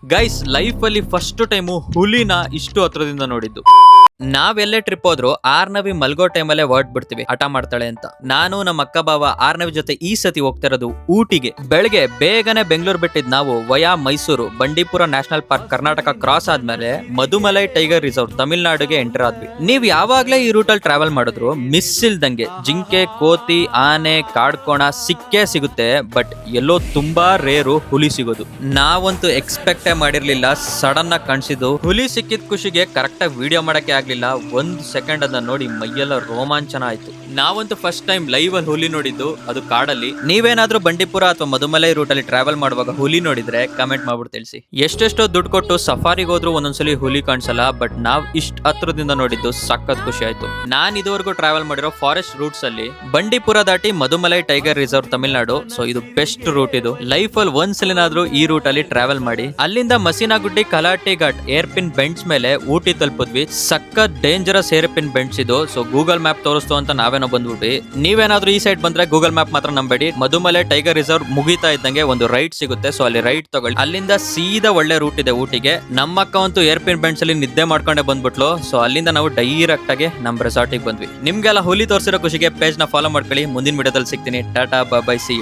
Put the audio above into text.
Guys life ಅಲ್ಲಿ first time ಹುಲಿನ ಇಷ್ಟು ಹತ್ರದಿಂದ ನೋಡಿದ್ದು. ನಾವೆಲ್ಲೇ ಟ್ರಿಪ್ ಹೋದ್ರು ಆರ್ನವಿ ಮಲ್ಗೋ ಟೈಮಲ್ಲೇ ಹೊರಟ್ ಬಿಡ್ತೀವಿ ಹಠ ಮಾಡ್ತಾಳೆ ಅಂತ. ನಾನು ನಮ್ಮ ಅಕ್ಕ ಬಾವ ಆರ್ನವಿ ಜೊತೆ ಈ ಸತಿ ಹೋಗ್ತಿರೋದು ಊಟಿಗೆ. ಬೆಳಗ್ಗೆ ಬೇಗನೆ ಬೆಂಗಳೂರು ಬಿಟ್ಟಿದ್ ನಾವು via Mysuru Bandipur national park Karnataka cross ಆದ್ಮೇಲೆ ಮಧುಮಲೈ ಟೈಗರ್ ರಿಸರ್ವ್ ತಮಿಳ್ನಾಡುಗೆ ಎಂಟರ್ ಆದ್ವಿ. ನೀವ್ ಯಾವಾಗ್ಲೇ ಈ ರೂಟಲ್ಲಿ ಟ್ರಾವೆಲ್ ಮಾಡಿದ್ರು ಮಿಸ್ ಇಲ್ದಂಗೆ ಜಿಂಕೆ, ಕೋತಿ, ಆನೆ, ಕಾಡ್ಕೋಣ ಸಿಕ್ಕೇ ಸಿಗುತ್ತೆ. ಬಟ್ ಎಲ್ಲೋ ತುಂಬಾ ರೇರು ಹುಲಿ ಸಿಗೋದು. ನಾವಂತೂ ಎಕ್ಸ್ಪೆಕ್ಟೇ ಮಾಡಿರ್ಲಿಲ್ಲ. ಸಡನ್ ಆಗಿ ಕಾಣಿಸಿದ್ದು ಹುಲಿ ಸಿಕ್ಕಿದ ಖುಷಿಗೆ ಕರೆಕ್ಟ್ ಆಗಿ ವಿಡಿಯೋ ಮಾಡಕ್ಕೆ ಆಗ್ಲಿಲ್ಲ. ಒಂದ್ ಸೆಕೆಂಡ್ ಅದನ್ನ ನೋಡಿ ಮೈಯೆಲ್ಲ ರೋಮಾಂಚನ ಆಯ್ತು. ನಾವಂತೂ ಫಸ್ಟ್ ಟೈಮ್ ಲೈವ್ ಅಲ್ಲಿ ಹುಲಿ ನೋಡಿದ್ದು, ಅದು ಕಾಡಲ್ಲಿ. ನೀವೇನಾದ್ರೂ ಬಂಡೀಪುರ ಅಥವಾ ಮಧುಮಲೈ ರೂಟ್ ಅಲ್ಲಿ ಟ್ರಾವೆಲ್ ಮಾಡುವಾಗ ಹುಲಿ ನೋಡಿದ್ರೆ ಕಮೆಂಟ್ ಮಾಡ್ಬಿಟ್ಟು ತಿಳಿಸಿ. ಎಷ್ಟೆಷ್ಟೋ ದುಡ್ಡು ಕೊಟ್ಟು ಸಫಾರಿಗೆ ಹೋದ್ರು ಒಂದೊಂದ್ಸಲಿ ಹುಲಿ ಕಾಣಿಸಲ್ಲ. ಬಟ್ ನಾವ್ ಇಷ್ಟ ಹತ್ರದಿಂದ ನೋಡಿದ್ದು ಸಖತ್ ಖುಷಿ ಆಯ್ತು. ನಾನ್ ಇದುವರೆಗೂ ಟ್ರಾವೆಲ್ ಮಾಡಿರೋ ಫಾರೆಸ್ಟ್ ರೂಟ್ಸ್ ಅಲ್ಲಿ ಬಂಡೀಪುರ ದಾಟಿ Mudumalai tiger reserve Tamil Nadu. So ಇದು ಬೆಸ್ಟ್ ರೂಟ್. ಇದು ಲೈಫ್ ಅಲ್ಲಿ ಒಂದ್ಸಲಿನಾದ್ರೂ ಈ ರೂಟ್ ಅಲ್ಲಿ ಟ್ರಾವೆಲ್ ಮಾಡಿ. ಅಲ್ಲಿಂದ ಮಸೀನಾಗುಡ್ಡಿ, ಕಲಾಟಿ ಘಾಟ್, ಏರ್ಪಿನ್ ಬೆಂಡ್ಸ್ ಮೇಲೆ ಊಟಿ ತಲುಪಿದ್ವಿ. ಸಖತ್ ಡೇಂಜರಸ್ ಏರ್ಪಿನ್ ಬೆಂಡ್ಸ್ ಇದು. ಸೊ ಗೂಗಲ್ ಮ್ಯಾಪ್ ತೋರಿಸ್ತು ಅಂತ ನಾವೇನೋ ಬಂದ್ಬಿಟ್ವಿ. ನೀವೇನಾದ್ರೂ ಈ ಸೈಡ್ ಬಂದ್ರೆ ಗೂಗಲ್ ಮ್ಯಾಪ್ ಮಾತ್ರ ನಂಬೇಡಿ. ಮಧುಮಲೈ ಟೈಗರ್ ರಿಸರ್ವ್ ಮುಗಿತಾ ಇದ್ದಂಗೆ ಒಂದು ರೈಟ್ ಸಿಗುತ್ತೆ. ಸೊ ಅಲ್ಲಿ ರೈಟ್ ತಗೊಳ್ಳಿ. ಅಲ್ಲಿಂದ ಸೀದಾ ಒಳ್ಳೆ ರೂಟ್ ಇದೆ ಊಟಿಗೆ. ನಮ್ಮ ಅಕ್ಕ ಅಂತೂ ಏರ್ಪಿನ್ ಬೆಂಡ್ಸ್ ಅಲ್ಲಿ ನಿದ್ದೆ ಮಾಡ್ಕೊಂಡೆ ಬಂದ್ಬಿಟ್ಲು. ಸೊ ಅಲ್ಲಿಂದ ನಾವು ಡೈರೆಕ್ಟ್ ಆಗಿ ನಮ್ಮ ರೆಸಾರ್ಟಿಗೆ ಬಂದ್ವಿ. ನಿಮ್ಗೆಲ್ಲ ಹುಲಿ ತೋರಿಸಿರೋ ಖುಷಿಗೆ ಪೇಜ್ ನ ಫಾಲೋ ಮಾಡ್ಕೊಳ್ಳಿ. ಮುಂದಿನ ವಿಡಿಯೋದಲ್ಲಿ ಸಿಗ್ತೀನಿ. Tata, bye bye, see you.